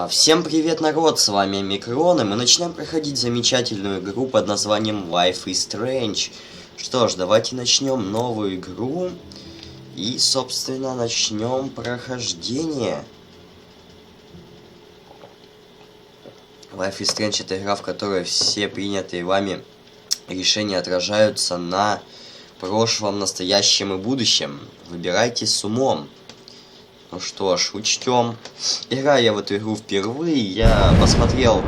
Всем привет, народ, с вами Микрон, и мы начинаем проходить замечательную игру под названием Life is Strange. Что ж, давайте начнем новую игру, и, собственно, начнем прохождение. Life is Strange — это игра, в которой все принятые вами решения отражаются на прошлом, настоящем и будущем. Выбирайте с умом. Ну что ж, учтем. Играю я в эту игру впервые. Я посмотрел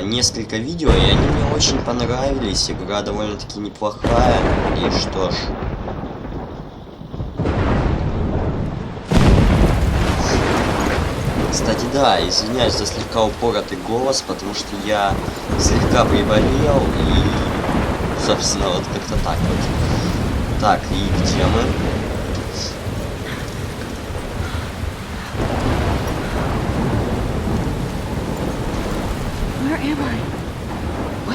несколько видео, и они мне очень понравились. Игра довольно-таки неплохая. И что ж. Кстати, да, извиняюсь за слегка упоротый голос, потому что я слегка приболел и, собственно, вот как-то так вот. Так, и где мы?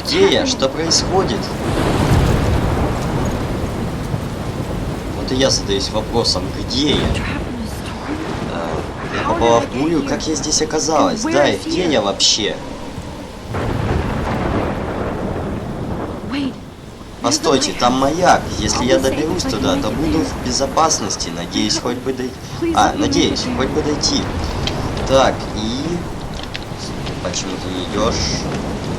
Где я? Что происходит? Вот и я задаюсь вопросом, где я? Я попала в бурю, как я здесь оказалась? Да, и где я вообще? Постойте, там маяк. Если я доберусь туда, то буду в безопасности. Надеюсь, хоть бы дойти. Надеюсь, хоть бы дойти. Так, и... Почему ты не идешь?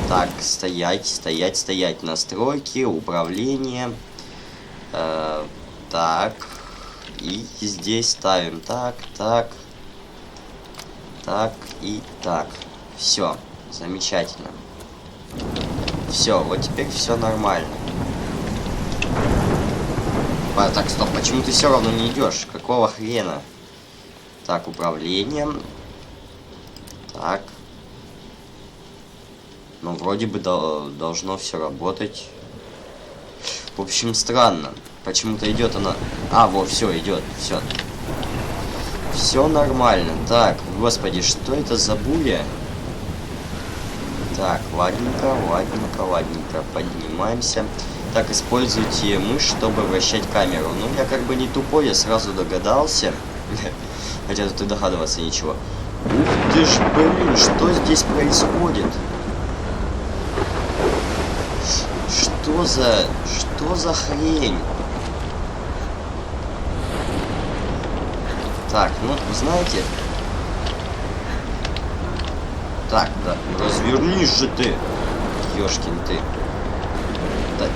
Так, стоять. Настройки, управление. Так. И здесь ставим так и так. Все, замечательно. Все, вот теперь все нормально. Так, стоп, почему ты все равно не идешь? Какого хрена? Так, управление. Так. Ну, вроде бы должно все работать. В общем, странно. Почему-то идет она... вот, все, идет, все. Все нормально. Так, господи, что это за буря? Так, ладненько. Поднимаемся. Так, используйте мышь, чтобы вращать камеру. Ну, я как бы не тупой, я сразу догадался. Хотя тут и догадываться ничего. Ух ты ж, блин, что здесь происходит? Что за хрень? Так, ну, знаете... Так, да, развернись же ты, ёшкин ты. Да,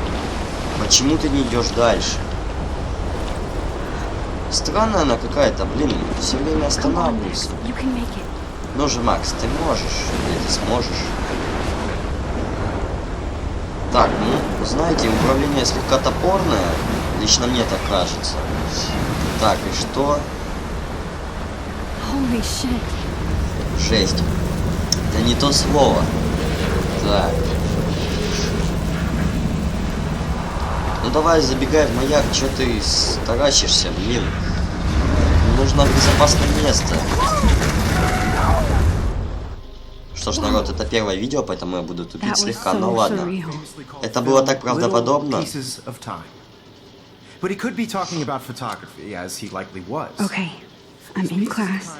почему ты не идешь дальше? Странная она какая-то, блин, все время останавливается. Ну же, Макс, ты можешь, или ты сможешь? Так, ну, знаете, управление слегка топорное, лично мне так кажется. Так, и что? Жесть. Это не то слово. Так. Ну давай, забегай в маяк, что ты таращишься, блин. Нужно безопасное место. Что ж, народ, это первое видео, поэтому я буду тупить слегка, но ладно. Это было так правдоподобно. Okay, I'm in class.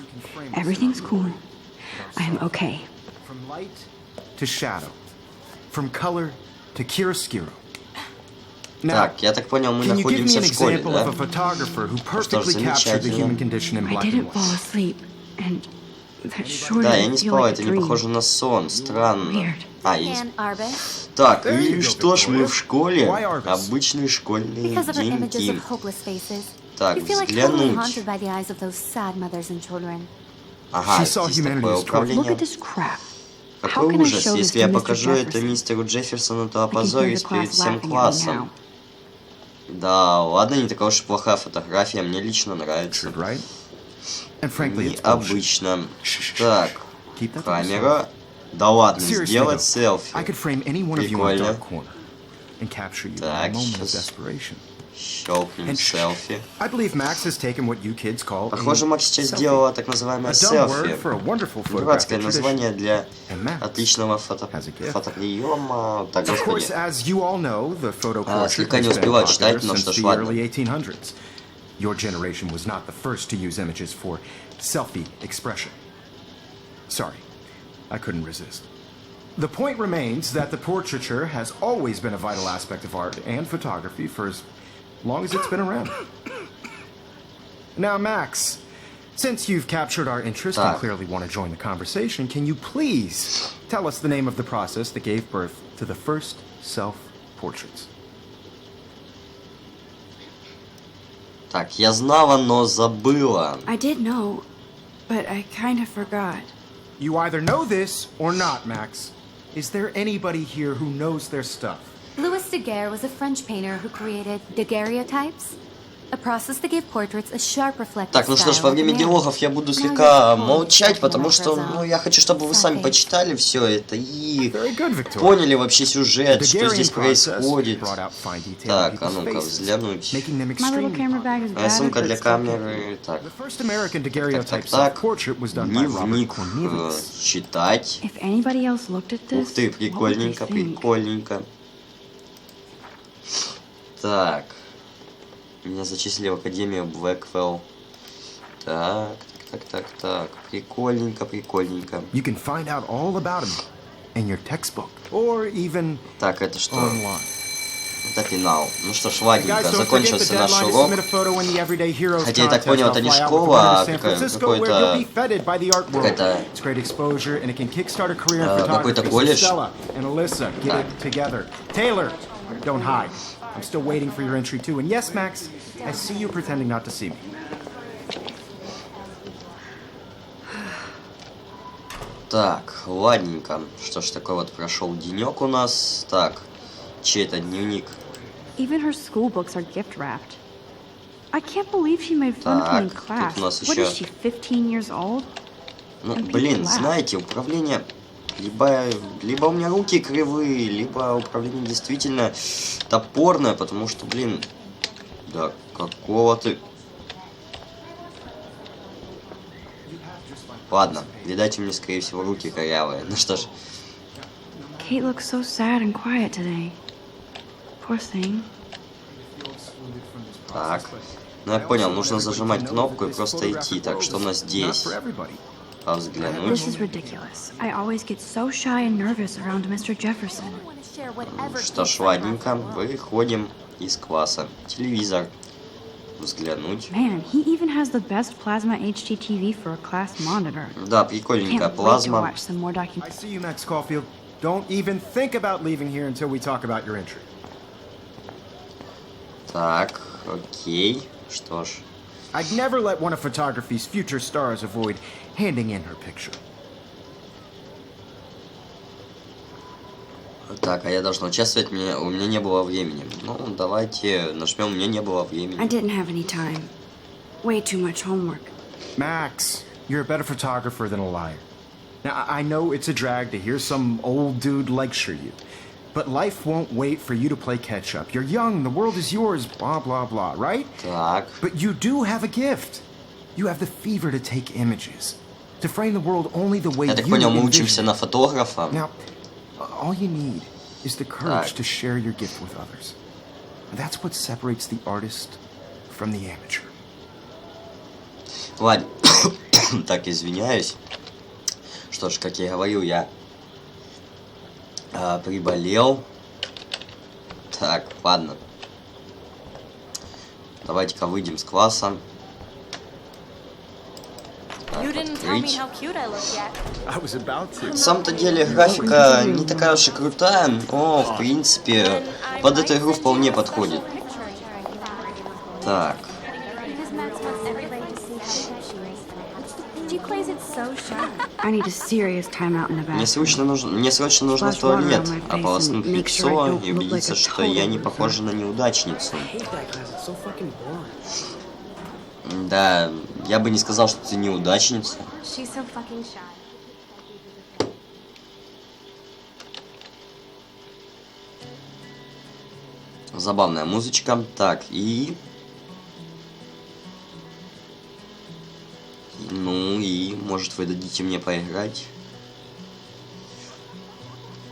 Everything's cool. I'm okay. From light to shadow. From color to chiaroscuro. Так, я так понял, мы находимся в школе, да? Что ж, замечательно. I didn't fall asleep, and that sure Да, я didn't не feel спал, like это a не dream. похоже на сон, странно. Weird. Так, и что ж, мы в школе? Обычные школьные деньги. Так, взглянуть. Ага, здесь такое управление. Какой ужас, если я покажу это мистеру Джефферсону, то опозорюсь перед всем классом. Да, ладно, не такая уж и плохая фотография, мне лично нравится. Необычно. Так, камера. Да ладно, сделать селфи. Прикольно. Так, сейчас щелкнем селфи. Похоже, Макс сейчас сделала так называемое селфи. Дурацкое название для отличного фотоприема. Так, господи. Слегка не успеваю читать, но что ж, ладно. Your generation was not the first to use images for selfie expression. Sorry. I couldn't resist. The point remains that the portraiture has always been a vital aspect of art and photography for as long as it's been around. Now, Max, since you've captured our interest and clearly want to join the conversation, can you please tell us the name of the process that gave birth to the first self-portraits? Так, я знала, но забыла. I did know, but I kind of forgot. You either know this or not, Max. Is there anybody here who knows their stuff? Louis Daguerre was a French painter who created daguerreotypes, a process that gave portraits a sharp reflective Так, ну что ж, во время диалогов я буду слегка молчать, потому что, ну, я хочу, чтобы вы сами почитали все это и поняли вообще сюжет, что здесь происходит. Так, а ну-ка, взглянуть. Сумка для камеры. Так, так. Дневник читать. Ух ты, прикольненько, прикольненько. Так. Меня зачислили в Академию Блэквелл. Так. Прикольненько, прикольненько. You can find out all about him in your textbook or even так, это что? Online. Это финал. Ну что ж, ладненько, закончился наш урок. Хотя я так понял, это не школа, а какой-то колледж. Так. I'm still waiting for your entry too. And yes, Max, I see you pretending not to see me. Так, ладненько. Что ж, такой вот прошел денек у нас. Так, чей это дневник? Even her school books are gift wrapped. I can't believe she made fun of me in class. What is she, 15 years old? Ну, блин, знаете, управление... Либо у меня руки кривые, либо управление действительно топорное, потому что, блин, да какого ты... Ладно, видать, у меня, скорее всего, руки корявые. Ну что ж. Kate looks so sad and quiet today. Poor thing. Так, ну я понял, нужно зажимать кнопку и просто идти. Так, что у нас здесь? Взглянуть. Что ж, ладненько, выходим из класса. Телевизор. Взглянуть. Да, прикольненько, плазма. Так, окей, что ж. I'd never let one of photography's future stars avoid handing in her picture. Так, а я должен участвовать, у меня не было времени. Ну, давайте нажмем, у меня не было времени. I didn't have any time. Way too much homework. Max, you're a better photographer than a liar. Now, I know it's a drag to hear some old dude lecture you, but life won't wait for you to play catch-up. You're young, the world is yours, blah, blah, blah, right? Так. But you do have a gift. You have the fever to take images, to frame the world only the way you envision. Я так понял, мы учимся на фотографа. Now, all you need is the courage to share your gift with others. And that's what separates the artist from the amateur. Ладно, так, извиняюсь. Что ж, как я говорил, я приболел. Так, ладно. Давайте-ка выйдем с класса. Открыть. На самом-то деле графика не такая уж и крутая, но в принципе под эту игру вполне подходит. Так. Мне срочно нужно в туалет, ополоснуть лицо и убедиться, что я не похожа на неудачницу. Да, я бы не сказал, что ты неудачница. Забавная музычка. Так, и... Ну и, может, вы дадите мне поиграть?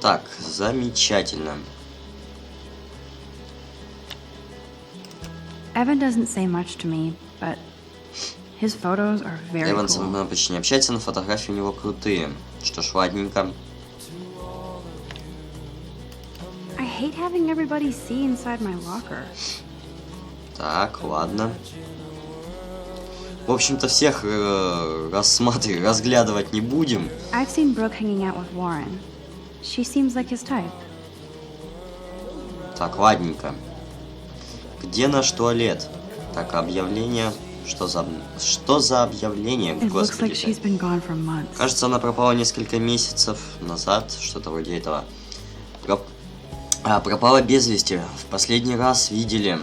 Так, замечательно. Evan doesn't say much to me, but his photos are very Эван cool. почти не общается, но фотографии у него крутые. Что ж, ладненько. I hate having everybody see inside my locker. Так, ладно. В общем-то, всех разглядывать не будем. I've seen Brooke hanging out with Warren. She seems like his type. Так, ладненько. Где наш туалет? Так, объявление. Что за объявление? Господи. Кажется, она пропала несколько месяцев назад. Что-то вроде этого. Пропала без вести. Последний раз видели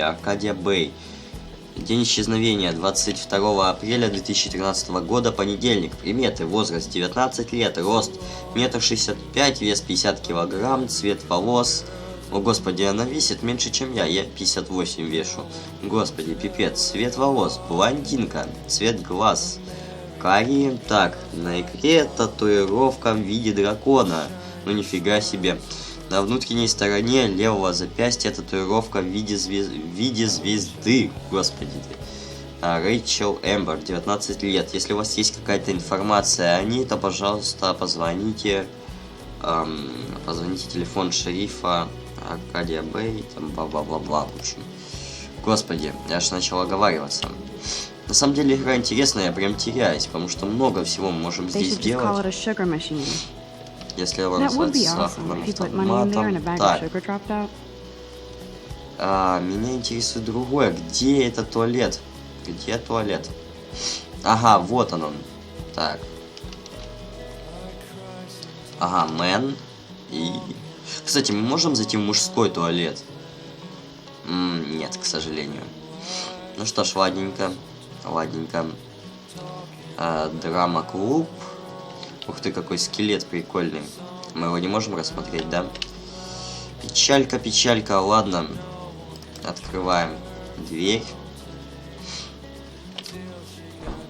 Аркадия Бэй. День исчезновения 22 апреля 2013 года, понедельник. Приметы: возраст 19 лет, рост 1,65 м, вес 50 килограмм, цвет волос. О, господи, она весит меньше, чем я 58 вешу. Господи, пипец. Цвет волос: блондинка, цвет глаз карие. Так, на икре татуировка в виде дракона. Ну нифига себе. На внутренней стороне левого запястья татуировка в виде звезды. Господи ты. Рэйчел Эмбер, 19 лет. Если у вас есть какая-то информация о ней, то, пожалуйста, позвоните. Позвоните телефон шерифа Аркадия Бэй, там бла-бла-бла-бла, в общем. Господи, я аж начал оговариваться. На самом деле игра интересная, я прям теряюсь, потому что много всего мы можем здесь делать. Если его назвать сахарным автоматом. Так. Меня интересует другое. Где это туалет? Где туалет? Ага, вот он. Так. Ага, мэн. И... Кстати, мы можем зайти в мужской туалет? Нет, к сожалению. Ну что ж, ладненько. Ладненько. Драма-клуб. Ух ты, какой скелет прикольный. Мы его не можем рассмотреть, да? Печалька, печалька. Ладно. Открываем дверь.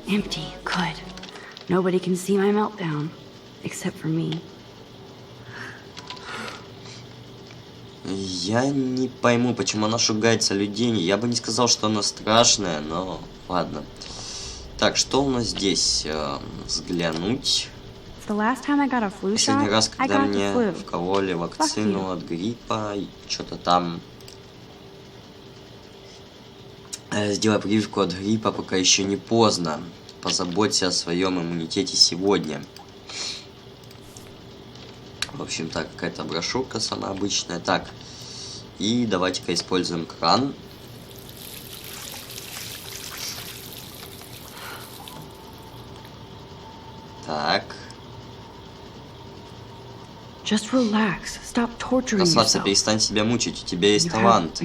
Empty. Good. Nobody can see my meltdown, except for me. Я не пойму, почему она шугается людей. Я бы не сказал, что она страшная, но ладно. Так, что у нас здесь? Взглянуть. Последний раз, когда мне вкололи вакцину от гриппа, что-то там. Сделай прививку от гриппа, пока еще не поздно. Позаботься о своем иммунитете сегодня. В общем-то, какая-то брошюрка самая обычная. Так, и давайте-ка используем кран. Так. Расслабься, перестань себя мучить, у тебя есть талант.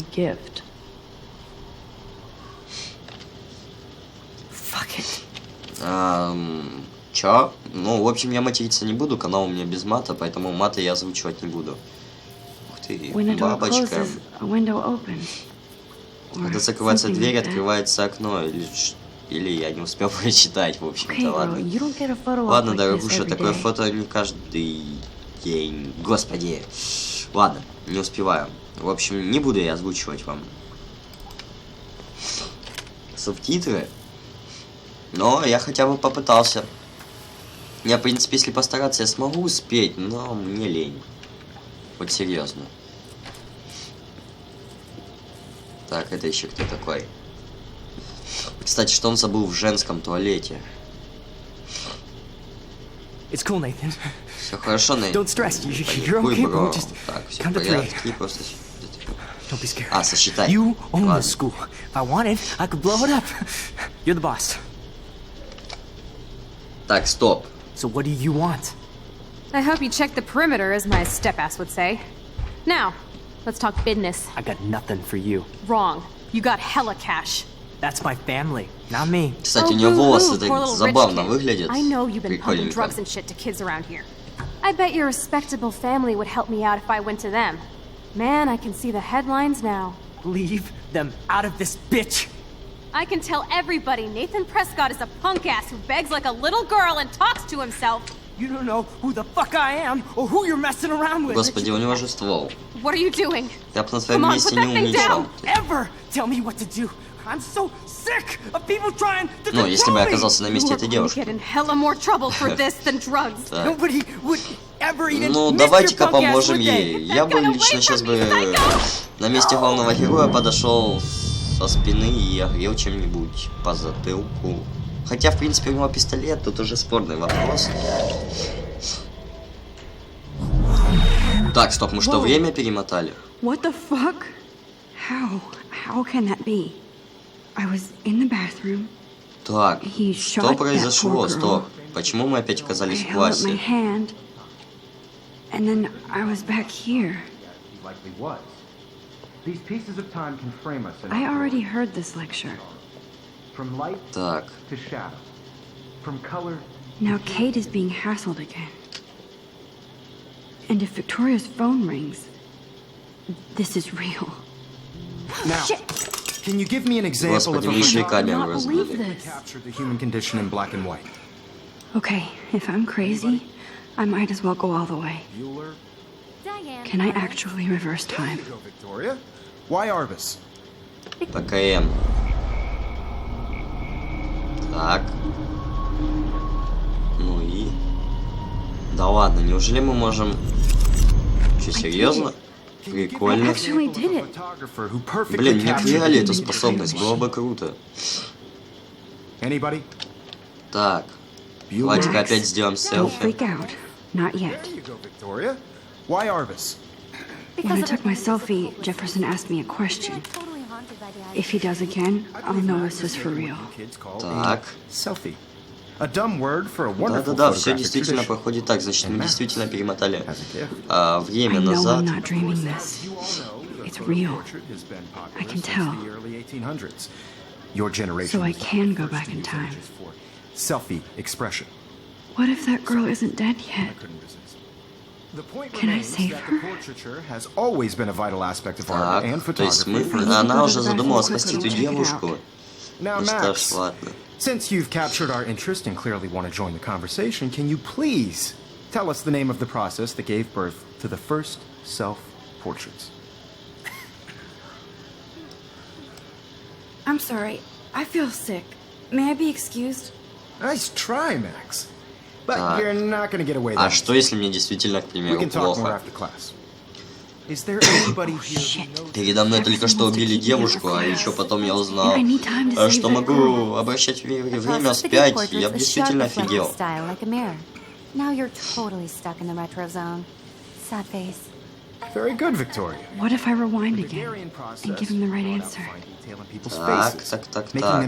Чё? Ну, в общем, я материться не буду, канал у меня без мата, поэтому мата я озвучивать не буду. Ух ты, бабочка. Когда закрывается дверь, открывается окно, или я не успел прочитать, в общем-то, ладно. Ладно, дорогуша, такое фото не каждый день. Господи. Ладно, не успеваю. В общем, не буду я озвучивать вам субтитры. Но я хотя бы попытался. Я, в принципе, если постараться, я смогу успеть, но мне лень. Вот серьезно. Так, это еще кто такой? Кстати, что он забыл в женском туалете? It's cool, Nathan. Все хорошо, Нейтан. Don't stress. You're okay, bro. Just так, все count в to three. порядке, просто... Don't be scared. А, сосчитай. You own Ладно. this school. If I wanted, I could blow it up. You're the boss. Так, стоп. So what do you want? I hope you checked the perimeter, as my step-ass would say. Now, let's talk business. I got nothing for you. Wrong. You got hella cash. That's my family, not me. Кстати, у нее волосы так забавно выглядят. I know you've been pumping Прикольненько. drugs and shit to kids around here. I bet your respectable family would help me out if I went to them. Man, I can see the headlines now. Leave them out of this, bitch. I can tell everybody Nathan Prescott is a punk ass who begs like a little girl and talks to himself. You don't know who the fuck I am or who you're messing around with. Господи, у него же ствол. What are you doing? Я бы на твоем Come on, месте put не that thing умничал. down. Ever tell me what to do. I'm so sick of people trying to Ну, если бы я control me. оказался на месте этой девушки. Get in hella more trouble for this than drugs. Так. Nobody would ever even Ну, miss your давайте-ка punk ass, поможем would they? ей. Я бы лично сейчас бы на месте главного героя подошел со спины и огрел чем-нибудь по затылку. Хотя, в принципе, у него пистолет, тут уже спорный вопрос. Так, стоп, мы что, время перемотали? What the fuck? How can that be? I was in the bathroom. Так, He что shot that произошло? poor girl. Стоп. Почему мы опять оказались в I held up my классе? hand, and then I was back here. He likely was. These pieces of time can frame us in I already heard this lecture. from light Так, to shadow, from color. Now Kate is being hassled again. And if Victoria's phone rings, this is real. Now, can you give me an example Господи, of мы a еще и I камеру cannot believe разбили. this. capture the human condition in black and white? Okay, if I'm crazy, I might as well go all the way. Bueller. Diane. Can I actually reverse time? Go, Victoria. Why Arbus? ПКМ. Так. Ну и... Да ладно, неужели мы можем... Че, серьезно? I Прикольно. actually did it. Photographer who perfectly Блин, мне captured приняли the эту human способность, condition. было бы круто. Anybody? Так, Bueller. давайте-ка опять сделаем Don't селфи. freak out. Not yet. There you go, Victoria. Why Arbus? When I Because took my selfie, Jefferson asked me a question. totally haunted by the idea. If he does again, I'll know this is for real. Kids call Так. a selfie. A dumb word for a wonderful Да-да-да, все photographic действительно tradition. проходит так. Значит, мы действительно перемотали As a gift. время I know назад. I'm not dreaming this. You all know the It's photo real. portrait has been popular I can since tell. the early 1800s. Your generation So I was can the go first back to in use time. images for selfie expression. What if that girl isn't dead yet? Couldn't resist. The point Can I remains save that her? the portraiture has always been a vital aspect of art Так, and то есть мы... photography. Она go уже to the задумала bathroom спасти quickly эту and check it девушку. Now, Ну что ж, Max, ладно. since you've captured our interest and clearly want to join the conversation, can you please tell us the name of the process that gave birth to the first self-portraits? I'm sorry. I feel sick. May I be excused? Nice try, Max. But Так. you're not going to get away А that что, если мне действительно, к We примеру, can talk more плохо? after class. Is there anybody here who knows? Передо мной только что убили девушку, а еще потом я узнал, что могу обращать время вспять. Я бы действительно офигел. Style like a mirror. Now you're totally stuck in the retro zone. Sad face. Very good, Victoria. What if I rewind The again Garian process and give him the right brought out answer? fine detail in people's Так, faces, так, так, making так.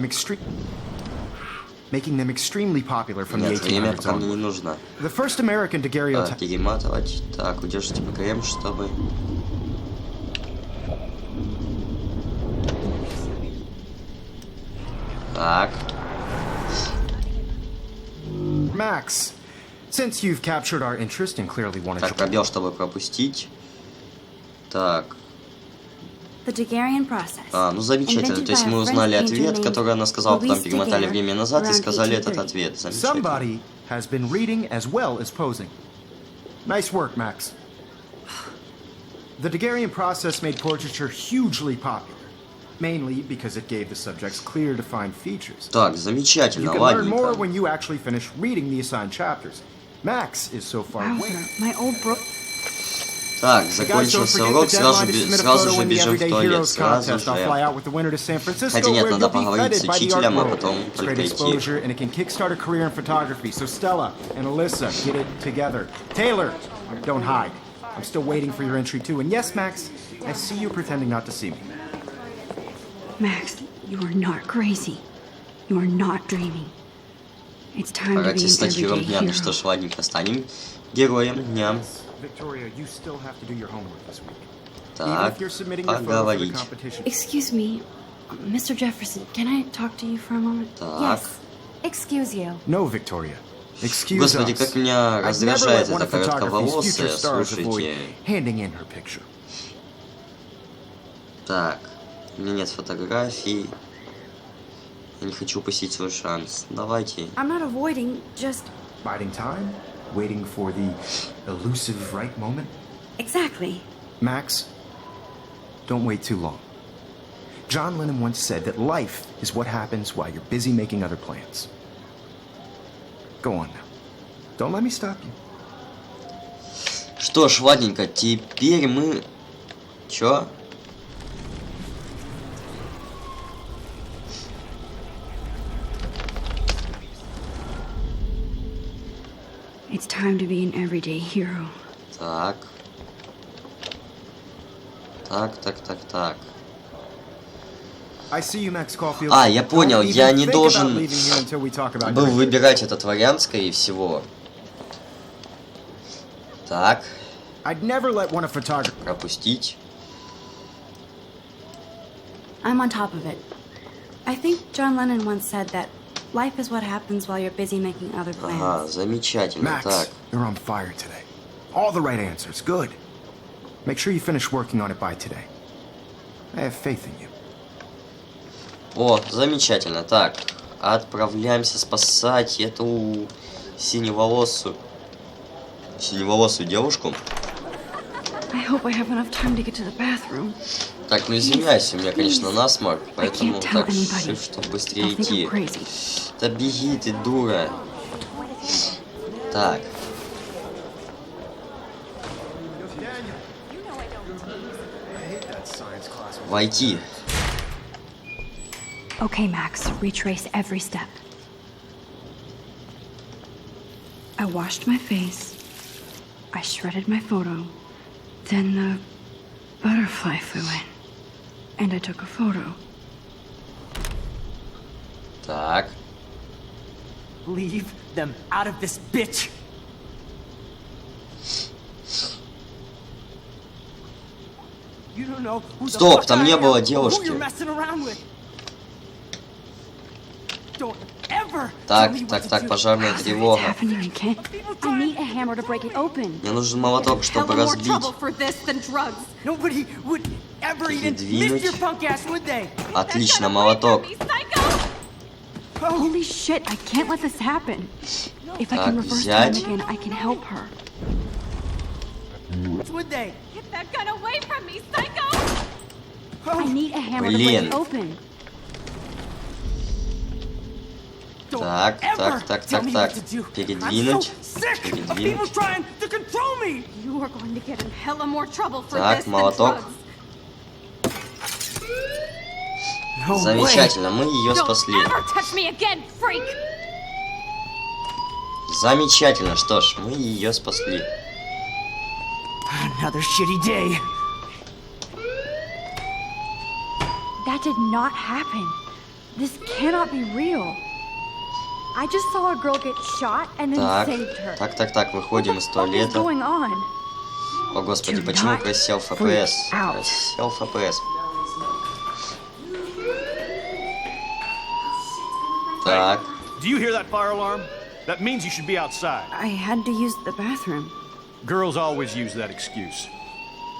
them extremely popular from the Нет, время 1800s пока мне не on. нужно. The first American daguerreotype. Перематывать. Так, удержите ПКМ, чтобы... Так, Max, since you've captured our interest and clearly wanted так, to пробел, чтобы пропустить. Так, The Daguerrean process. ну замечательно. То есть мы узнали ответ, который она сказала, потом перемотали время назад и сказали этот ответ. Замечательно. Somebody has been reading as well as posing. Nice work, Max. The Daguerrean process made portraiture hugely popular, mainly because it gave the subjects clear, defined features. Так, You замечательно, can learn more ладненько. when you actually finish reading the assigned chapters. Max is so far away. Wowzer, my old bro... Так, Guys, don't закончился forget урок, the deadline to submit a сразу photo же in the бежим в Everyday туалет, Heroes сразу contest. I'll fly же. out with the winner to San Francisco, Хотя нет, where надо you'll be поговорить с feted by the art учителем, а world. потом It's только great идти. exposure, and it can kickstart a career in photography. So Stella and Alyssa, get it together. Taylor, don't hide. I'm still waiting for your entry too. And yes, Max, I see you pretending not to see me. Max, you are not crazy. You are not dreaming. It's time to Пора be an стать героем everyday дня. Ну что hero. ж, ладненько, станем героем дня. Victoria, you still have to do your homework this week. Even Так, if you're submitting your photo for the поговорить. competition. Excuse me, Mr. Jefferson, can I talk to you for a moment? Так. Yes. Excuse you. No, Victoria. Excuse Господи, us. как меня I'd never раздражает let one эта of photography's future коротковолосая, stars avoid слушайте. handing in her picture. Так, у меня нет фотографий. Я не хочу упустить свой шанс. Давайте. I'm not avoiding, just... Biding time, waiting for the elusive right moment. Exactly. Max, don't wait too long. John Lennon once said that life is what happens while you're busy making other plans. Go on now. Don't let me stop you. Что ж, ладненько, теперь мы... Чё? It's time to be an everyday hero. Так. Так. А, я понял, я не должен был выбирать этот вариант, скорее всего. Так. Пропустить. I'm on top of it. I think John Lennon once said that life is what happens while you're busy making other plans. Ага, замечательно. Max, так. You're on fire today. All the right answers. Good. Make sure you finish working on it by today. I have faith in you. О, замечательно. Так, отправляемся спасать эту синеволосую девушку. I hope I have enough time to get to the bathroom. Так, ну извиняйся, у меня, конечно, насморк, поэтому так, чтобы быстрее идти. Да беги ты, дура. Так. Войти. Okay, Max, retrace every step. I washed my face. I shredded my photo. Then the butterfly flew in. And I took a photo. Так. Leave them out of this bitch. You don't know who the Стоп, fuck там I не am, было or who девушки. you're messing around with. Don't ever Так, tell me what так, to так, do. пожарная What's тревога. happening again? I need a hammer to break it open. Мне нужен молоток, чтобы Hella more разбить. trouble for this than drugs. Nobody would ever even Передвинуть. miss your punk ass, would they? Отлично, молоток. Holy shit, I can't let this happen. If I Так, can reverse взять. time again, I can help her. Would they? Get that gun away from me, psycho! I need a hammer to Блин. break it open. Don't Так, ever так, tell me так. what to do. Передвинуть. I'm so sick of people Передвинуть. trying to control me. You are going to get in hella more trouble for Так, this than молоток. drugs. No way. Замечательно, мы ее Don't спасли. ever touch me again, freak! Замечательно, что ж, мы ее спасли. Another shitty day. That did not happen. This cannot be real. I just saw a girl get shot and then Так, saved her. так, выходим из What is туалета. going on? О господи, Do почему not просел freak ФПС? out. Просел ФПС. Так, Do you hear that fire alarm? That means you should be outside. I had to use the bathroom. Girls always use that excuse.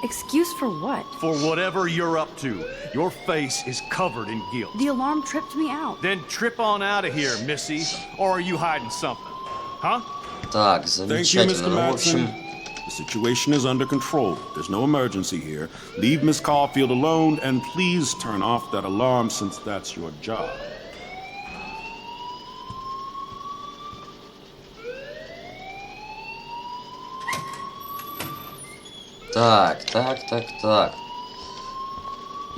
Excuse for what? For whatever you're up to, your face is covered in guilt. The alarm tripped me out. Then trip on out of here, Missy. Or are you hiding something? Huh? так, Thank you, замечательно. Mr. Ну, в Matson. общем, The situation is under control. There's no emergency here. Leave Miss Caulfield alone, and please turn off that alarm since that's your job. так.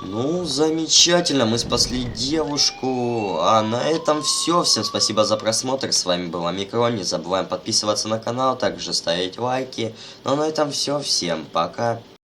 Ну, замечательно, мы спасли девушку. А на этом все. Всем спасибо за просмотр. С вами был Омикрон. Не забываем подписываться на канал, также ставить лайки. Ну, а на этом все. Всем пока.